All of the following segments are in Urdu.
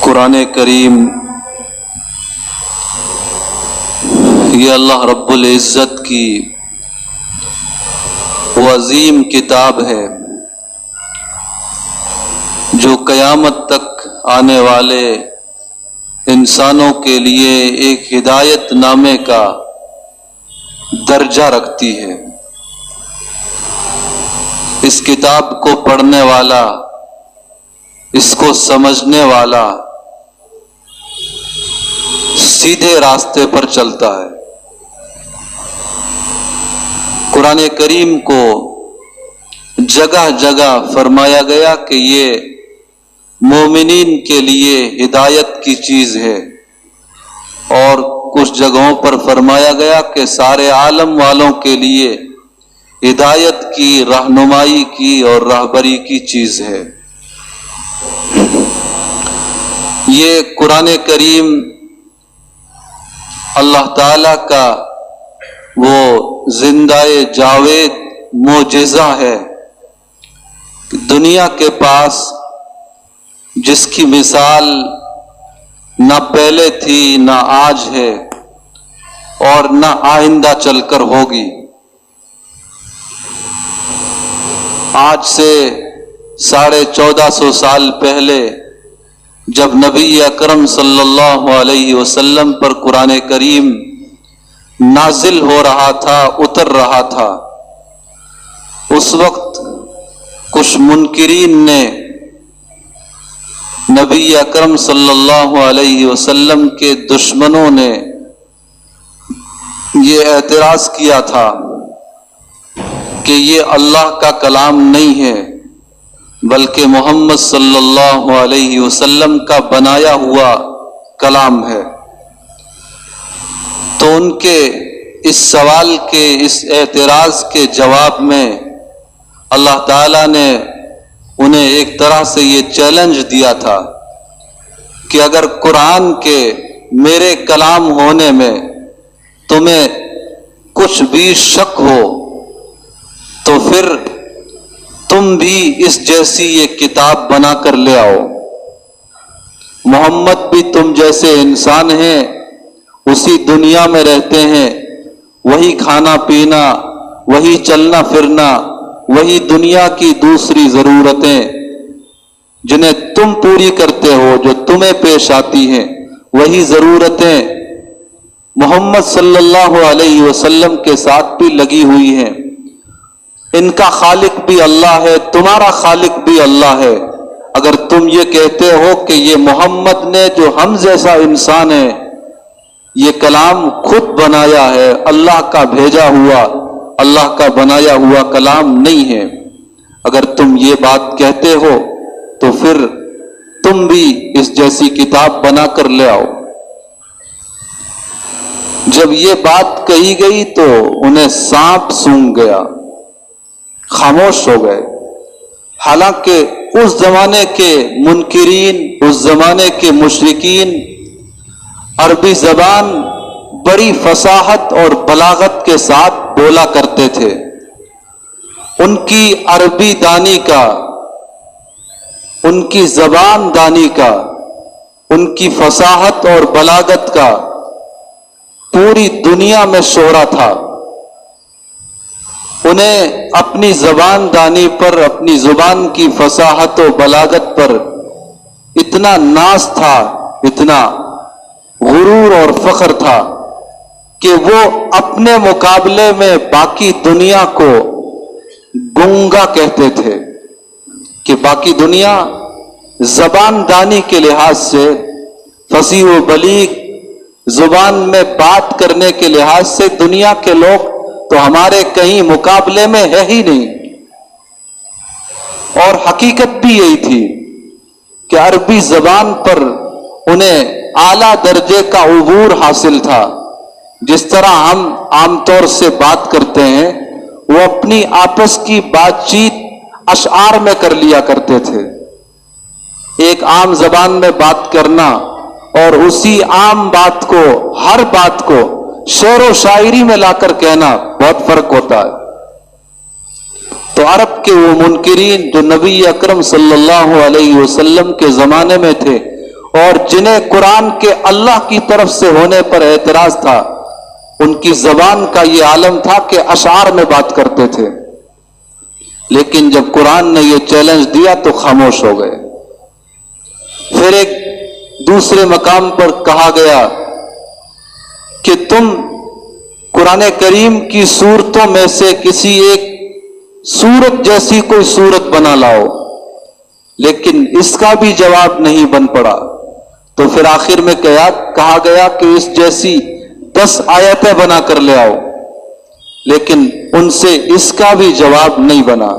قرآن کریم یہ اللہ رب العزت کی وہ عظیم کتاب ہے جو قیامت تک آنے والے انسانوں کے لیے ایک ہدایت نامے کا درجہ رکھتی ہے۔ اس کتاب کو پڑھنے والا، اس کو سمجھنے والا سیدھے راستے پر چلتا ہے۔ قرآن کریم کو جگہ جگہ فرمایا گیا کہ یہ مومنین کے لیے ہدایت کی چیز ہے، اور کچھ جگہوں پر فرمایا گیا کہ سارے عالم والوں کے لیے ہدایت کی، رہنمائی کی اور راہبری کی چیز ہے۔ یہ قرآن کریم اللہ تعالی کا وہ زندہ جاوید معجزہ ہے کہ دنیا کے پاس جس کی مثال نہ پہلے تھی، نہ آج ہے اور نہ آئندہ چل کر ہوگی۔ آج سے 1450 سال پہلے جب نبی اکرم صلی اللہ علیہ وسلم پر قرآن کریم نازل ہو رہا تھا، اتر رہا تھا، اس وقت کچھ منکرین نے نبی اکرم صلی اللہ علیہ وسلم کے دشمنوں نے یہ اعتراض کیا تھا کہ یہ اللہ کا کلام نہیں ہے بلکہ محمد صلی اللہ علیہ وسلم کا بنایا ہوا کلام ہے۔ تو ان کے اس سوال کے، اس اعتراض کے جواب میں اللہ تعالیٰ نے انہیں ایک طرح سے یہ چیلنج دیا تھا کہ اگر قرآن کے میرے کلام ہونے میں تمہیں کچھ بھی شک ہو تو پھر تم بھی اس جیسی یہ کتاب بنا کر لے آؤ۔ محمد بھی تم جیسے انسان ہیں، اسی دنیا میں رہتے ہیں، وہی کھانا پینا، وہی چلنا پھرنا، وہی دنیا کی دوسری ضرورتیں جنہیں تم پوری کرتے ہو، جو تمہیں پیش آتی ہیں، وہی ضرورتیں محمد صلی اللہ علیہ وسلم کے ساتھ بھی لگی ہوئی ہیں۔ ان کا خالق بھی اللہ ہے، تمہارا خالق بھی اللہ ہے۔ اگر تم یہ کہتے ہو کہ یہ محمد نے جو ہم جیسا انسان ہے یہ کلام خود بنایا ہے، اللہ کا بھیجا ہوا، اللہ کا بنایا ہوا کلام نہیں ہے، اگر تم یہ بات کہتے ہو تو پھر تم بھی اس جیسی کتاب بنا کر لے آؤ۔ جب یہ بات کہی گئی تو انہیں سانپ سونگھ گیا، خاموش ہو گئے۔ حالانکہ اس زمانے کے منکرین، اس زمانے کے مشرکین عربی زبان بڑی فصاحت اور بلاغت کے ساتھ بولا کرتے تھے۔ ان کی عربی دانی کا، ان کی زبان دانی کا، ان کی فصاحت اور بلاغت کا پوری دنیا میں شہرہ تھا۔ انہیں اپنی زبان دانی پر، اپنی زبان کی فصاحت و بلاغت پر اتنا ناز تھا، اتنا غرور اور فخر تھا کہ وہ اپنے مقابلے میں باقی دنیا کو گنگا کہتے تھے، کہ باقی دنیا زبان دانی کے لحاظ سے، فصیح و بلیغ زبان میں بات کرنے کے لحاظ سے دنیا کے لوگ تو ہمارے کہیں مقابلے میں ہے ہی نہیں۔ اور حقیقت بھی یہی تھی کہ عربی زبان پر انہیں اعلیٰ درجے کا عبور حاصل تھا۔ جس طرح ہم عام طور سے بات کرتے ہیں، وہ اپنی آپس کی بات چیت اشعار میں کر لیا کرتے تھے۔ ایک عام زبان میں بات کرنا اور اسی عام بات کو، ہر بات کو شعر و شاعری میں لا کر کہنا بہت فرق ہوتا ہے۔ تو عرب کے وہ منکرین جو نبی اکرم صلی اللہ علیہ وسلم کے زمانے میں تھے، اور جنہیں قرآن کے اللہ کی طرف سے ہونے پر اعتراض تھا، ان کی زبان کا یہ عالم تھا کہ اشعار میں بات کرتے تھے، لیکن جب قرآن نے یہ چیلنج دیا تو خاموش ہو گئے۔ پھر ایک دوسرے مقام پر کہا گیا کہ تم قرآن کریم کی صورتوں میں سے کسی ایک صورت جیسی کوئی صورت بنا لاؤ، لیکن اس کا بھی جواب نہیں بن پڑا۔ تو پھر آخر میں کہا گیا کہ اس جیسی 10 آیتیں بنا کر لے آؤ، لیکن ان سے اس کا بھی جواب نہیں بنا۔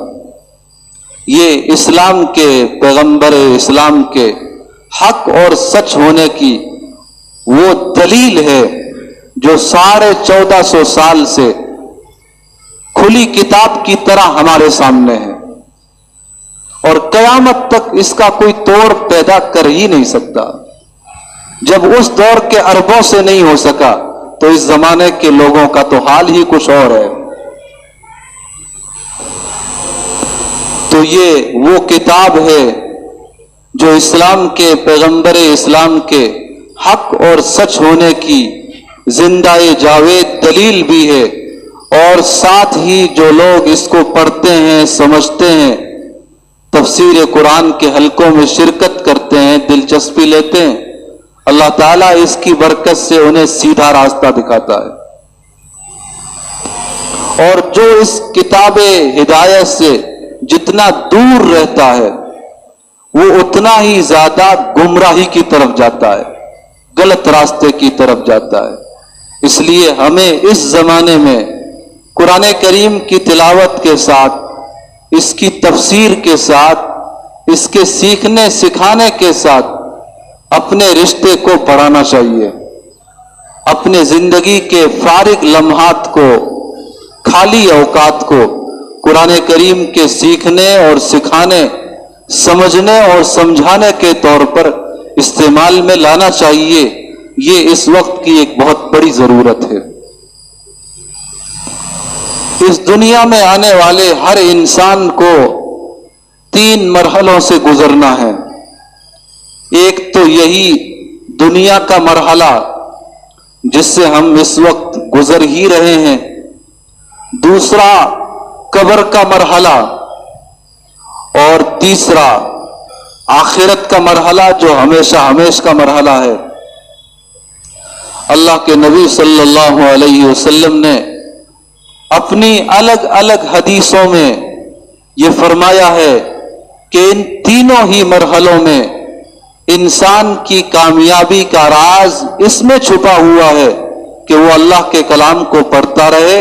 یہ اسلام کے پیغمبر اسلام کے حق اور سچ ہونے کی وہ دلیل ہے جو 1450 سال سے کھلی کتاب کی طرح ہمارے سامنے ہے، اور قیامت تک اس کا کوئی توڑ پیدا کر ہی نہیں سکتا۔ جب اس دور کے عربوں سے نہیں ہو سکا تو اس زمانے کے لوگوں کا تو حال ہی کچھ اور ہے۔ تو یہ وہ کتاب ہے جو اسلام کے پیغمبر اسلام کے حق اور سچ ہونے کی زندہ جاوید دلیل بھی ہے، اور ساتھ ہی جو لوگ اس کو پڑھتے ہیں، سمجھتے ہیں، تفسیر قرآن کے حلقوں میں شرکت کرتے ہیں، دلچسپی لیتے ہیں، اللہ تعالیٰ اس کی برکت سے انہیں سیدھا راستہ دکھاتا ہے۔ اور جو اس کتاب ہدایت سے جتنا دور رہتا ہے وہ اتنا ہی زیادہ گمراہی کی طرف جاتا ہے، غلط راستے کی طرف جاتا ہے۔ اس لیے ہمیں اس زمانے میں قرآن کریم کی تلاوت کے ساتھ، اس کی تفسیر کے ساتھ، اس کے سیکھنے سکھانے کے ساتھ اپنے رشتے کو بڑھانا چاہیے۔ اپنے زندگی کے فارغ لمحات کو، خالی اوقات کو قرآن کریم کے سیکھنے اور سکھانے، سمجھنے اور سمجھانے کے طور پر استعمال میں لانا چاہیے۔ یہ اس وقت کی ایک بہت بڑی ضرورت ہے۔ اس دنیا میں آنے والے ہر انسان کو 3 مرحلوں سے گزرنا ہے۔ ایک تو یہی دنیا کا مرحلہ جس سے ہم اس وقت گزر ہی رہے ہیں، دوسرا قبر کا مرحلہ، اور تیسرا آخرت کا مرحلہ جو ہمیشہ ہمیشہ کا مرحلہ ہے۔ اللہ کے نبی صلی اللہ علیہ وسلم نے اپنی الگ الگ حدیثوں میں یہ فرمایا ہے کہ ان تینوں ہی مرحلوں میں انسان کی کامیابی کا راز اس میں چھپا ہوا ہے کہ وہ اللہ کے کلام کو پڑھتا رہے،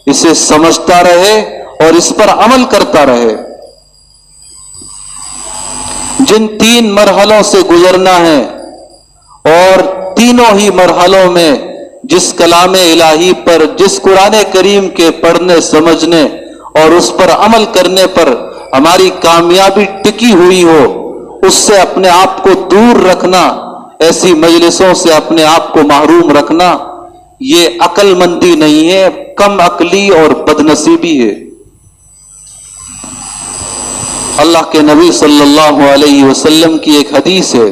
اسے سمجھتا رہے اور اس پر عمل کرتا رہے۔ جن 3 مرحلوں سے گزرنا ہے، اور تینوں ہی مرحلوں میں جس کلام الہی پر، جس قرآن کریم کے پڑھنے سمجھنے اور اس پر عمل کرنے پر ہماری کامیابی ٹکی ہوئی ہو، اس سے اپنے آپ کو دور رکھنا، ایسی مجلسوں سے اپنے آپ کو محروم رکھنا، یہ عقل مندی نہیں ہے، کم عقلی اور بدنصیبی ہے۔ اللہ کے نبی صلی اللہ علیہ وسلم کی ایک حدیث ہے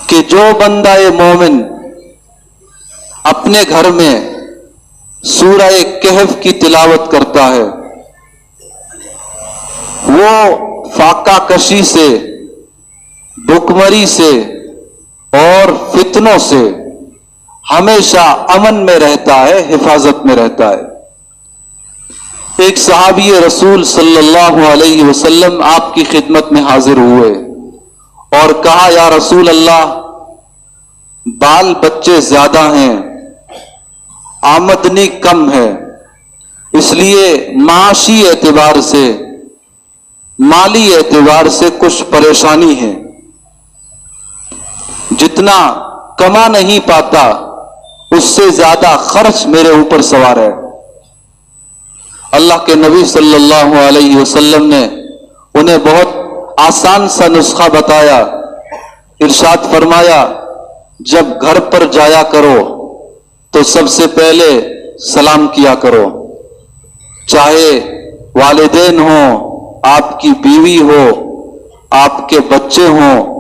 کہ جو بندہ مومن اپنے گھر میں سورہ کہف کی تلاوت کرتا ہے، وہ فاقہ کشی سے، بھکمری سے اور فتنوں سے ہمیشہ امن میں رہتا ہے، حفاظت میں رہتا ہے۔ ایک صحابی رسول صلی اللہ علیہ وسلم آپ کی خدمت میں حاضر ہوئے اور کہا، یا رسول اللہ، بال بچے زیادہ ہیں، آمدنی کم ہے، اس لیے معاشی اعتبار سے، مالی اعتبار سے کچھ پریشانی ہے، جتنا کما نہیں پاتا اس سے زیادہ خرچ میرے اوپر سوار ہے۔ اللہ کے نبی صلی اللہ علیہ وسلم نے انہیں بہت آسان سا نسخہ بتایا، ارشاد فرمایا، جب گھر پر جایا کرو تو سب سے پہلے سلام کیا کرو، چاہے والدین ہوں، آپ کی بیوی ہو، آپ کے بچے ہوں،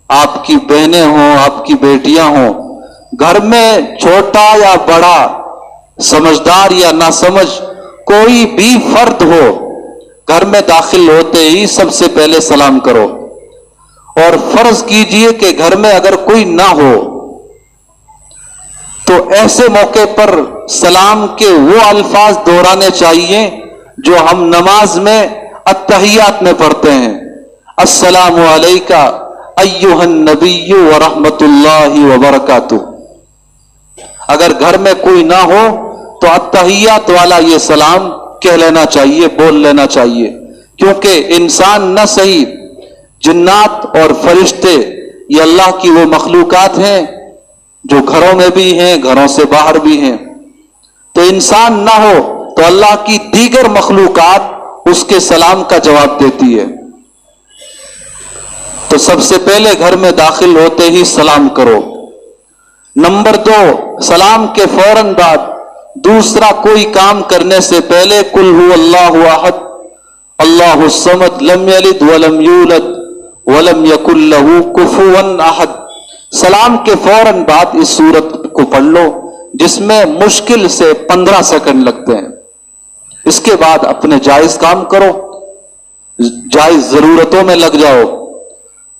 آپ کی بہنیں ہوں، آپ کی بیٹیاں ہوں، گھر میں چھوٹا یا بڑا، سمجھدار یا ناسمجھ کوئی بھی فرد ہو، گھر میں داخل ہوتے ہی سب سے پہلے سلام کرو. اور فرض کیجئے کہ گھر میں اگر کوئی نہ ہو تو ایسے موقع پر سلام کے وہ الفاظ دہرانے چاہیے جو ہم نماز میں التحیات میں پڑھتے ہیں. السلام علیکہ ایھا النبی ورحمۃ اللہ وبرکاتہ. اگر گھر میں کوئی نہ ہو تو التحیات والا یہ سلام کہہ لینا چاہیے، بول لینا چاہیے، کیونکہ انسان نہ صحیح، جنات اور فرشتے یہ اللہ کی وہ مخلوقات ہیں جو گھروں میں بھی ہیں، گھروں سے باہر بھی ہیں. تو انسان نہ ہو تو اللہ کی دیگر مخلوقات اس کے سلام کا جواب دیتی ہے. تو سب سے پہلے گھر میں داخل ہوتے ہی سلام کرو. نمبر 2، سلام کے فوراً بعد دوسرا کوئی کام کرنے سے پہلے قل هو اللہ احد اللہ الصمد لم یلد ولم یولد ولم یکن لہ کفوا احد، سلام کے فوراً بعد اس سورت کو پڑھ لو جس میں مشکل سے 15 سیکنڈ لگتے ہیں. اس کے بعد اپنے جائز کام کرو، جائز ضرورتوں میں لگ جاؤ.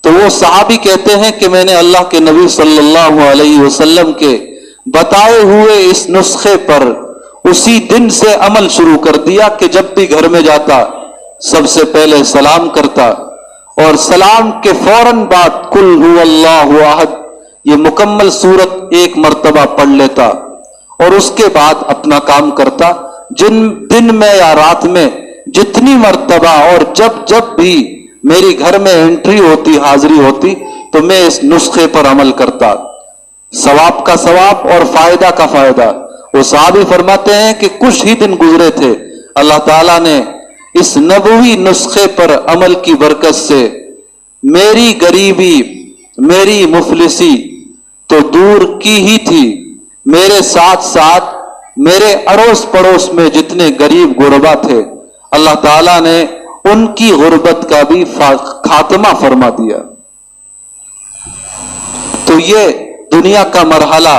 تو وہ صحابی کہتے ہیں کہ میں نے اللہ کے نبی صلی اللہ علیہ وسلم کے بتائے ہوئے اس نسخے پر اسی دن سے عمل شروع کر دیا کہ جب بھی گھر میں جاتا سب سے پہلے سلام کرتا، اور سلام کے فوراً بعد قل هو اللہ احد یہ مکمل سورت ایک مرتبہ پڑھ لیتا، اور اس کے بعد اپنا کام کرتا. جن دن میں یا رات میں جتنی مرتبہ اور جب بھی میری گھر میں انٹری ہوتی، حاضری ہوتی، تو میں اس نسخے پر عمل کرتا. ثواب کا ثواب اور فائدہ کا فائدہ. وہ صحابی فرماتے ہیں کہ کچھ ہی دن گزرے تھے، اللہ تعالیٰ نے اس نبوی نسخے پر عمل کی برکت سے میری غریبی، میری مفلسی تو دور کی ہی تھی، میرے ساتھ ساتھ میرے اڑوس پڑوس میں جتنے غریب غربا تھے اللہ تعالیٰ نے ان کی غربت کا بھی خاتمہ فرما دیا. تو یہ دنیا کا مرحلہ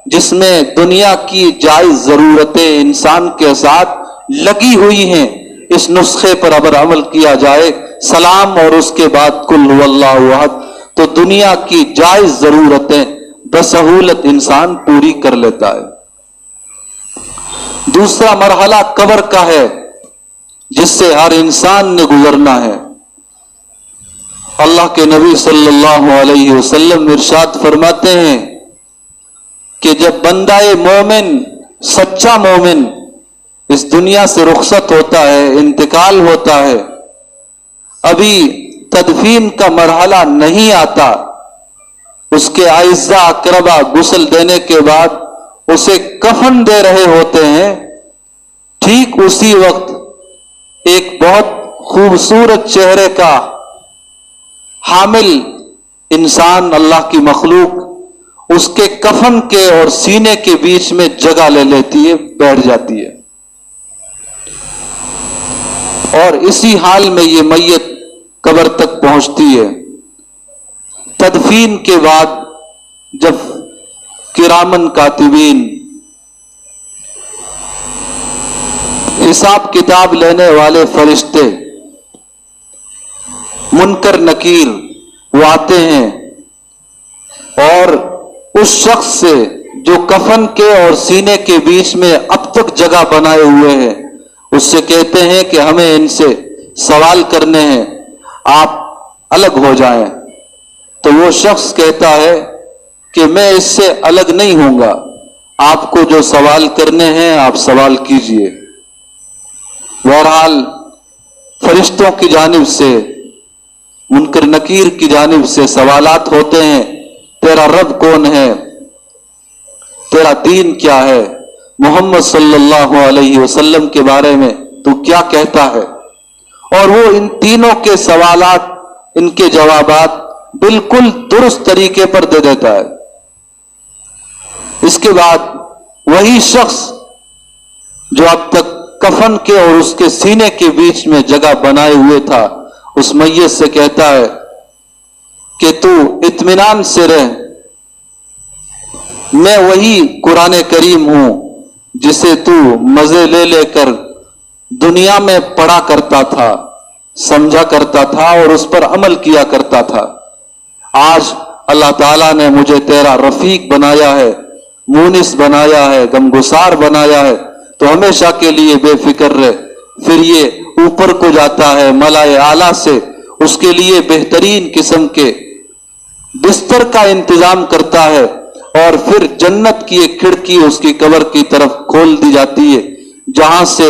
جس میں دنیا کی جائز ضرورتیں انسان کے ساتھ لگی ہوئی ہیں، اس نسخے پر اگر عمل کیا جائے، سلام اور اس کے بعد قل هو اللہ احد، تو دنیا کی جائز ضرورتیں بسہولت انسان پوری کر لیتا ہے. دوسرا مرحلہ قبر کا ہے جس سے ہر انسان نے گزرنا ہے. اللہ کے نبی صلی اللہ علیہ وسلم ارشاد فرماتے ہیں کہ جب بندہ مومن، سچا مومن اس دنیا سے رخصت ہوتا ہے، انتقال ہوتا ہے، ابھی تدفین کا مرحلہ نہیں آتا، اس کے اعزاء اقربا غسل دینے کے بعد اسے کفن دے رہے ہوتے ہیں، ٹھیک اسی وقت ایک بہت خوبصورت چہرے کا حامل انسان، اللہ کی مخلوق اس کے کفن کے اور سینے کے بیچ میں جگہ لے لیتی ہے، بیٹھ جاتی ہے، اور اسی حال میں یہ میت قبر تک پہنچتی ہے. تدفین کے بعد جب کرامن کاتبین حساب کتاب لینے والے فرشتے منکر نکیر وہ آتے ہیں اور اس شخص سے جو کفن کے اور سینے کے بیچ میں اب تک جگہ بنائے ہوئے ہیں اس سے کہتے ہیں کہ ہمیں ان سے سوال کرنے ہیں، آپ الگ ہو جائیں. تو وہ شخص کہتا ہے کہ میں اس سے الگ نہیں ہوں گا، آپ کو جو سوال کرنے ہیں آپ سوال کیجئے. بہرحال فرشتوں کی جانب سے، منکر نکیر کی جانب سے سوالات ہوتے ہیں، تیرا رب کون ہے، تیرا دین کیا ہے، محمد صلی اللہ علیہ وسلم کے بارے میں تو کیا کہتا ہے. اور وہ ان تینوں کے سوالات، ان کے جوابات بالکل درست طریقے پر دے دیتا ہے. اس کے بعد وہی شخص جو اب تک کفن کے اور اس کے سینے کے بیچ میں جگہ بنائے ہوئے تھا اس میت سے کہتا ہے کہ تو اطمینان سے رہ، میں وہی قرآن کریم ہوں جسے تو مزے لے لے کر دنیا میں پڑھا کرتا تھا، سمجھا کرتا تھا اور اس پر عمل کیا کرتا تھا۔ آج اللہ تعالیٰ نے مجھے تیرا رفیق بنایا ہے، مونس بنایا ہے، غمگسار بنایا ہے، تو ہمیشہ کے لیے بے فکر رہ۔ پھر یہ اوپر کو جاتا ہے ملائے اعلیٰ سے، اس کے لیے بہترین قسم کے بستر کا انتظام کرتا ہے، اور پھر جنت کی ایک کھڑکی اس کی قبر کی طرف کھول دی جاتی ہے، جہاں سے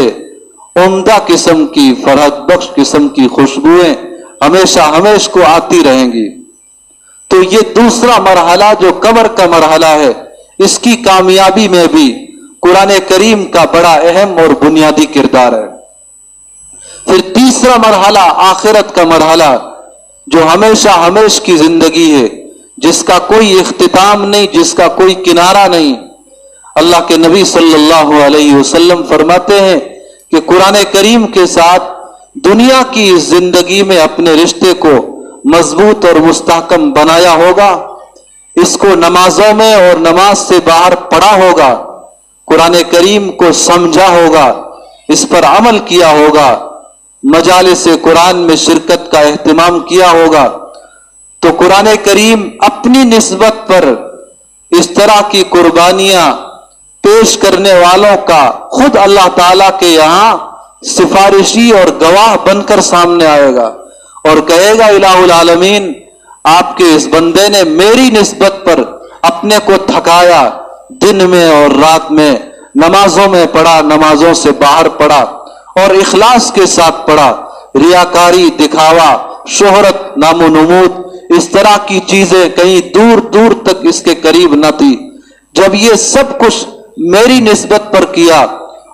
عمدہ قسم کی فرحت بخش قسم کی خوشبوئیں ہمیشہ ہمیش کو آتی رہیں گی۔ تو یہ دوسرا مرحلہ جو قبر کا مرحلہ ہے، اس کی کامیابی میں بھی قرآن کریم کا بڑا اہم اور بنیادی کردار ہے۔ پھر تیسرا مرحلہ آخرت کا مرحلہ، جو ہمیشہ ہمیش کی زندگی ہے، جس کا کوئی اختتام نہیں، جس کا کوئی کنارہ نہیں۔ اللہ کے نبی صلی اللہ علیہ وسلم فرماتے ہیں کہ قرآن کریم کے ساتھ دنیا کی زندگی میں اپنے رشتے کو مضبوط اور مستحکم بنایا ہوگا، اس کو نمازوں میں اور نماز سے باہر پڑھا ہوگا، قرآن کریم کو سمجھا ہوگا، اس پر عمل کیا ہوگا، مجالس قرآن میں شرکت کا اہتمام کیا ہوگا، تو قرآن کریم اپنی نسبت پر اس طرح کی قربانیاں پیش کرنے والوں کا خود اللہ تعالیٰ کے یہاں سفارشی اور گواہ بن کر سامنے آئے گا اور کہے گا الہ العالمین، آپ کے اس بندے نے میری نسبت پر اپنے کو تھکایا، دن میں اور رات میں نمازوں میں پڑھا، نمازوں سے باہر پڑھا اور اخلاص کے ساتھ پڑھا، ریاکاری، دکھاوا، شہرت، نام و نمود، اس طرح کی چیزیں کہیں دور دور تک اس کے قریب نہ تھی۔ جب یہ سب کچھ میری نسبت پر کیا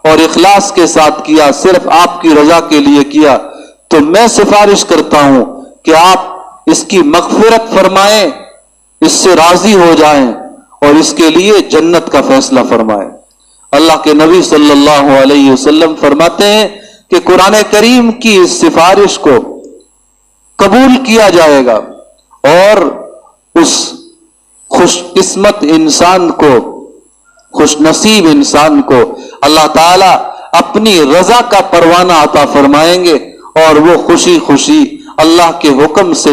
اور اخلاص کے ساتھ کیا، صرف آپ کی رضا کے لیے کیا، تو میں سفارش کرتا ہوں کہ آپ اس کی مغفرت فرمائیں، اس سے راضی ہو جائیں اور اس کے لیے جنت کا فیصلہ فرمائیں۔ اللہ کے نبی صلی اللہ علیہ وسلم فرماتے ہیں کہ قرآن کریم کی اس سفارش کو قبول کیا جائے گا اور اس خوش قسمت انسان کو، خوش نصیب انسان کو اللہ تعالیٰ اپنی رضا کا پروانہ عطا فرمائیں گے اور وہ خوشی خوشی اللہ کے حکم سے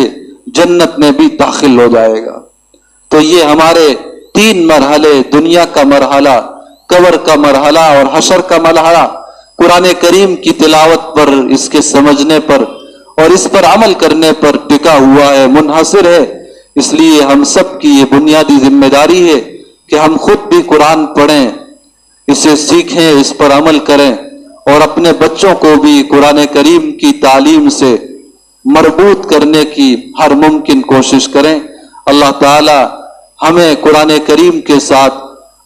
جنت میں بھی داخل ہو جائے گا۔ تو یہ ہمارے تین مرحلے، دنیا کا مرحلہ، قبر کا مرحلہ اور حشر کا مرحلہ، قرآن کریم کی تلاوت پر، اس کے سمجھنے پر اور اس پر عمل کرنے پر ٹکا ہوا ہے، منحصر ہے۔ اس لیے ہم سب کی یہ بنیادی ذمہ داری ہے کہ ہم خود بھی قرآن پڑھیں، اسے سیکھیں، اس پر عمل کریں اور اپنے بچوں کو بھی قرآن کریم کی تعلیم سے مربوط کرنے کی ہر ممکن کوشش کریں۔ اللہ تعالی ہمیں قرآن کریم کے ساتھ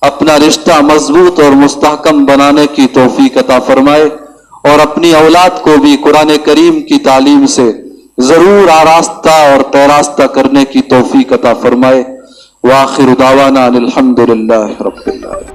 اپنا رشتہ مضبوط اور مستحکم بنانے کی توفیق عطا فرمائے اور اپنی اولاد کو بھی قرآن کریم کی تعلیم سے ضرور آراستہ اور پیراستہ کرنے کی توفیق عطا فرمائے۔ وآخر دعوانا الحمد للہ رب العالمین۔